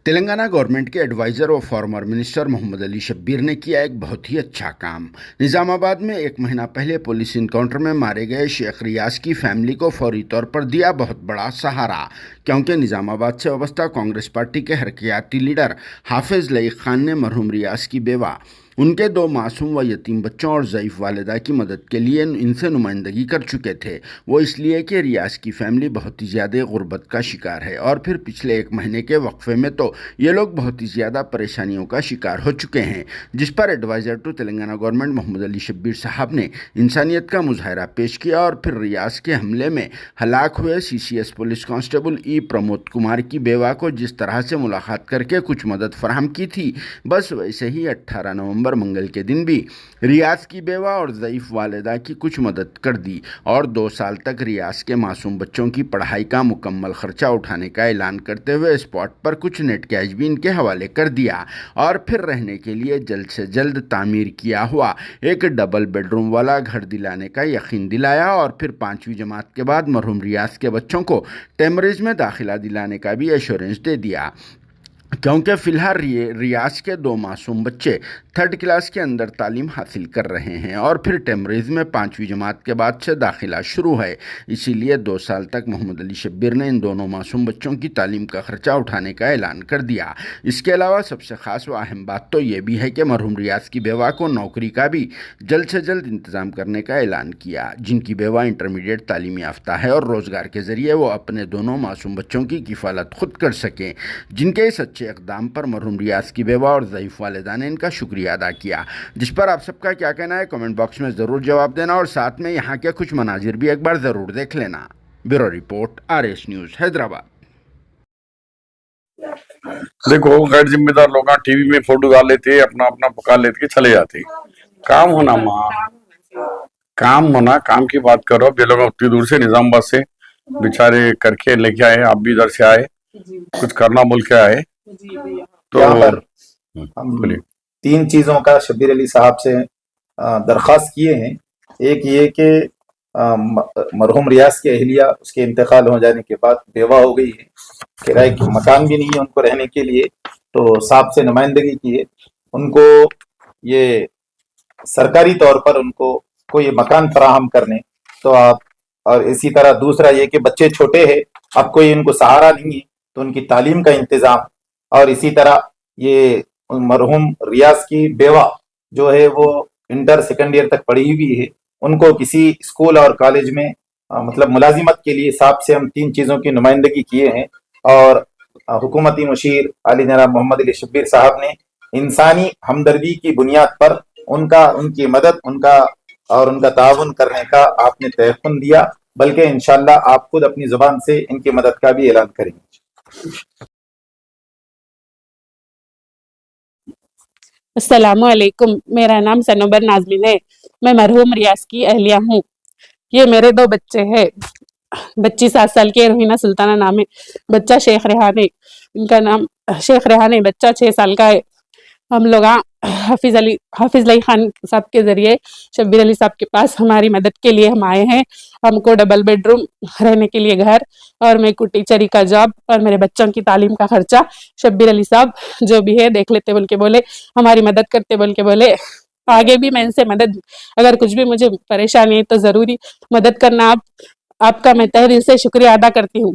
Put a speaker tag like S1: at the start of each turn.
S1: Telangana government کے advisor و farmer minister محمد علی شبیر نے کیا ایک بہت ہی اچھا کام۔ نظام آباد میں 1 مہینہ پہلے پولیس انکاؤنٹر میں مارے گئے شیخ ریاض کی فیملی کو فوری طور پر دیا بہت بڑا سہارا، کیونکہ نظام آباد سے وابستہ کانگریس پارٹی کے حرکیاتی لیڈر حافظ لائق خان نے مرحوم ریاض کی بیوہ، ان کے 2 معصوم و یتیم بچوں اور ضعیف والدہ کی مدد کے لیے ان سے نمائندگی کر چکے تھے۔ وہ اس لیے کہ ریاض کی فیملی بہت ہی زیادہ غربت کا شکار ہے، اور پھر پچھلے 1 مہینے کے وقفے میں تو یہ لوگ بہت ہی زیادہ پریشانیوں کا شکار ہو چکے ہیں، جس پر ایڈوائزر ٹو تلنگانہ گورنمنٹ محمد علی شبیر صاحب نے انسانیت کا مظاہرہ پیش کیا، اور پھر ریاض کے حملے میں ہلاک ہوئے CCS police constable Pramod Kumar کی بیوہ کو جس طرح سے ملاقات کر کے کچھ مدد فراہم کی تھی، بس ویسے ہی 18 نومبر منگل کے دن بھی ریاض کی بیوہ اور ضعیف والدہ کی کچھ مدد کر دی، اور 2 سال تک ریاض کے معصوم بچوں کی پڑھائی کا مکمل خرچہ اٹھانے کا اعلان کرتے ہوئے اسپاٹ پر کچھ نیٹ کیش بھی ان کے حوالے کر دیا، اور پھر رہنے کے لیے جلد سے جلد تعمیر کیا ہوا ایک ڈبل بیڈ روم والا گھر دلانے کا یقین دلایا، اور پھر 5ویں جماعت کے بعد مرحوم ریاض کے بچوں کو ٹیمریج میں داخلہ دلانے کا بھی ایشورنس دے دیا، کیونکہ فی الحال ریاض کے 2 معصوم بچے 3rd کلاس کے اندر تعلیم حاصل کر رہے ہیں، اور پھر ٹیمریز میں 5ویں جماعت کے بعد سے داخلہ شروع ہے۔ اسی لیے 2 سال تک محمد علی شبیر نے ان دونوں معصوم بچوں کی تعلیم کا خرچہ اٹھانے کا اعلان کر دیا۔ اس کے علاوہ سب سے خاص و اہم بات تو یہ بھی ہے کہ مرحوم ریاض کی بیوہ کو نوکری کا بھی جلد سے جلد انتظام کرنے کا اعلان کیا، جن کی بیوہ انٹرمیڈیٹ تعلیم یافتہ ہے، اور روزگار کے ذریعے وہ اپنے دونوں معصوم بچوں کی کفالت خود کر سکیں، جن کے اس اچھے اقدام پر مرحوم ریاض کی بیوہ اور ضعیف والدہ نے ان کا شکریہ ادا کیا، جس پر آپ سب کا کیا کہنا ہے کمنٹ باکس میں ضرور جواب دینا، اور ساتھ میں یہاں کے کچھ مناظر بھی ایک بار ضرور دیکھ لینا۔ Bureau report RS news Hyderabad.
S2: دیکھو، غیر ذمہ دار لوگ ٹی وی میں فوٹو ڈال لیتے، اپنا پکا لیتے کے چلے جاتے۔ کام ہونا ماں، کام ہونا، کام کی بات کرو۔ اب یہ لوگ اتنی دور سے نظام آباد سے بیچارے کر کے لے کے آئے، آپ بھی ادھر سے آئے، کچھ کرنا بول کے آئے۔ تو
S3: یہاں پر ہم 3 چیزوں کا شبیر علی صاحب سے درخواست کیے ہیں۔ ایک یہ کہ مرحوم ریاض کے اہلیہ اس کے انتقال ہو جانے کے بعد بیوہ ہو گئی ہے، کرائے کی مکان بھی نہیں ہے ان کو رہنے کے لیے، تو صاحب سے نمائندگی کی ہے ان کو یہ سرکاری طور پر ان کو کوئی مکان فراہم کرنے تو آپ، اور اسی طرح دوسرا یہ کہ بچے چھوٹے ہیں، اب کوئی ان کو سہارا نہیں ہے تو ان کی تعلیم کا انتظام، اور اسی طرح یہ مرحوم ریاض کی بیوہ جو ہے وہ انٹر 2nd ایئر تک پڑھی ہوئی ہے، ان کو کسی اسکول اور کالج میں مطلب ملازمت کے لیے صاحب سے ہم 3 چیزوں کی نمائندگی کیے ہیں، اور حکومتی مشیر علی جناب محمد علی شبیر صاحب نے انسانی ہمدردی کی بنیاد پر ان کی مدد ان کا تعاون کرنے کا آپ نے تیقن دیا، بلکہ انشاءاللہ آپ خود اپنی زبان سے ان کی مدد کا بھی اعلان کریں گے۔
S4: السلام علیکم، میرا نام سنوبر نازمین ہے، میں مرحوم ریاض کی اہلیہ ہوں۔ یہ میرے 2 بچے ہیں، بچی 7 سال کی روحینہ سلطانہ نام ہے، بچہ شیخ ریحان ہے، ان کا نام شیخ ریحان ہے، بچہ 6 سال کا ہے۔ ہم لوگ حافظ لئی خان صاحب کے ذریعے شبیر علی صاحب کے پاس ہماری مدد کے لیے ہم آئے ہیں۔ ہم کو ڈبل بیڈ روم، رہنے کے لیے گھر، اور میرے کو ٹیچری کا جاب، اور میرے بچوں کی تعلیم کا خرچہ شبیر علی صاحب جو بھی ہے دیکھ لیتے بول کے بولے، ہماری مدد کرتے بول کے بولے۔ آگے بھی میں ان سے مدد، اگر کچھ بھی مجھے پریشانی ہے تو ضروری مدد کرنا، آپ کا میں تہہ دل سے شکریہ ادا کرتی ہوں۔